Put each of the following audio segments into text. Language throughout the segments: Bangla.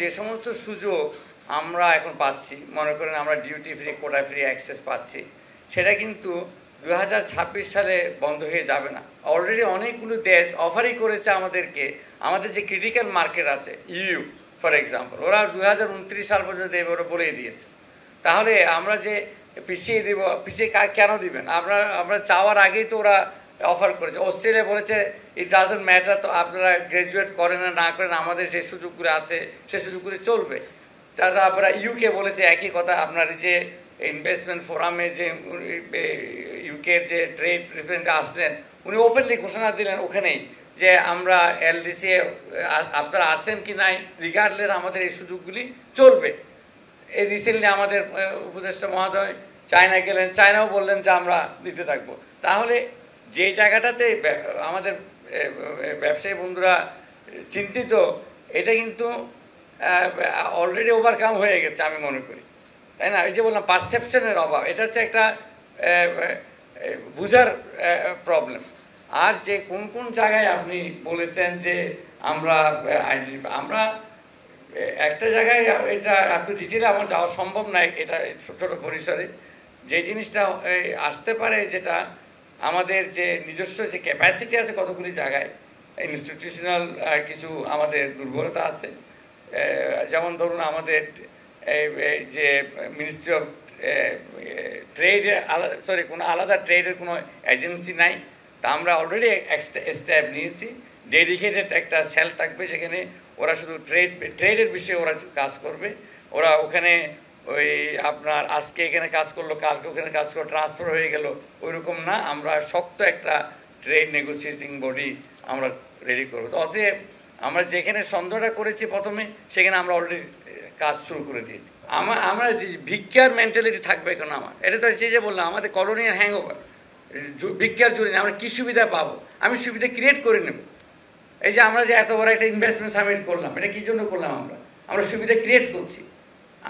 যে সমস্ত সুযোগ আমরা এখন পাচ্ছি, মনে করেন আমরা duty free quota free access পাচ্ছি, সেটা কিন্তু 2026 সালে বন্ধ হয়ে যাবে না। অলরেডি অনেকগুলো দেশ অফারই করেছে আমাদেরকে, আমাদের যে ক্রিটিক্যাল মার্কেট আছে ইউ ফর এক্সাম্পল, ওরা 2029 সাল পর্যন্ত দেবে, ওরা বলেই দিয়েছে। তাহলে আমরা যে পিছিয়ে দিব, পিছিয়ে কেন দিবেন? আমরা চাওয়ার আগেই তো ওরা অফার করেছে। অস্ট্রেলিয়া বলেছে ইট ডাজন্ট ম্যাটার, তো আপনারা গ্র্যাজুয়েট করেন না করেন, আমাদের যে সুযোগগুলো আছে সে সুযোগগুলো চলবে। তারা আপনারা ইউকে বলেছে একই কথা। আপনার যে ইনভেস্টমেন্ট ফোরামে যে ইউকের যে ট্রেড রিপ্রেজেন্টেটিভ আসলেন, উনি ওপেনলি ঘোষণা দিলেন ওখানেই যে আমরা এলডিসি আপনারা আছেন কি নাই রিগার্ডলেস আমাদের এই সুযোগগুলি চলবে। এই রিসেন্টলি আমাদের উপদেষ্টা মহোদয় চায়না গেলেন, চায়নাও বললেন যে আমরা দিতে থাকবো। তাহলে যে জায়গাটাতে আমাদের ব্যবসায়ী বন্ধুরা চিন্তিত, এটা কিন্তু অলরেডি ওভারকাম হয়ে গেছে আমি মনে করি, তাই না? এই যে বললাম পারসেপশনের অভাব, এটা হচ্ছে একটা বুঝার প্রবলেম। আর যে কোন কোন জায়গায় আপনি বলেছেন যে আমরা একটা জায়গায়, এটা এত ডিটেলে আমার যাওয়া সম্ভব নয়, এটা ছোটো পরিসরে যে জিনিসটা আসতে পারে, যেটা আমাদের যে নিজস্ব যে ক্যাপাসিটি আছে কতগুলি জায়গায়, ইনস্টিটিউশনাল কিছু আমাদের দুর্বলতা আছে। যেমন ধরুন আমাদের যে মিনিস্ট্রি অফ ট্রেডের কোনো আলাদা ট্রেডের কোনো এজেন্সি নাই, তা আমরা অলরেডি স্টেপ নিয়েছি। ডেডিকেটেড একটা সেল থাকবে, যেখানে ওরা শুধু ট্রেডের বিষয়ে ওরা কাজ করবে। ওরা ওখানে ওই আপনার আজকে এখানে কাজ করলো, কালকে ওখানে কাজ করলো, ট্রান্সফার হয়ে গেল, ওইরকম না। আমরা শক্ত একটা ট্রেড নেগোসিয়েটিং বডি আমরা রেডি করবো। তো অতএব আমরা যেখানে সন্দেহটা করেছি প্রথমে, সেখানে আমরা অলরেডি কাজ শুরু করে দিয়েছি। আমরা ভিক্ষার মেন্টালিটি থাকবে কেন? আমার এটা তো যে বললাম আমাদের কলোনিয়াল হ্যাংওভার, ভিক্ষার জন্য আমরা কী সুবিধা পাবো? আমি সুবিধা ক্রিয়েট করে নেব। এই যে আমরা যে এত বড় একটা ইনভেস্টমেন্ট সাবমিট করলাম, এটা কী জন্য করলাম? আমরা সুবিধা ক্রিয়েট করছি।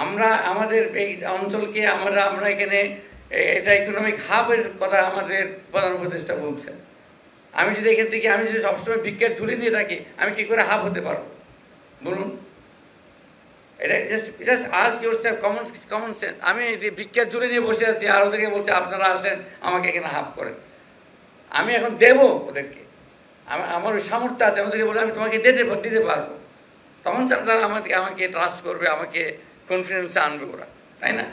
আমরা আমাদের এই অঞ্চলকে আমরা এখানে এটা ইকোনমিক হাবের কথা আমাদের প্রধান উপদেষ্টা বলছেন। আমি যদি এখান থেকে আমি যদি সবসময় ভিক্ষার ঝুলি নিয়ে থাকি, আমি কী করে হাব হতে পারবো বলুন? এটা just ask yourself, common sense. আমি যে ভিক্ষার ঝুলি নিয়ে বসে আছি, আর ওদেরকে বলছে আপনারা আসেন আমাকে এখানে হাব করেন। আমি এখন দেবো ওদেরকে, আমার ওই সামর্থ্য আছে, আমাদেরকে বলে আমি তোমাকে দিতে পারবো। তখন তারা আমাকে ট্রাস্ট করবে, আমাকে কনফিডেন্সে আনবে ওরা, তাই না?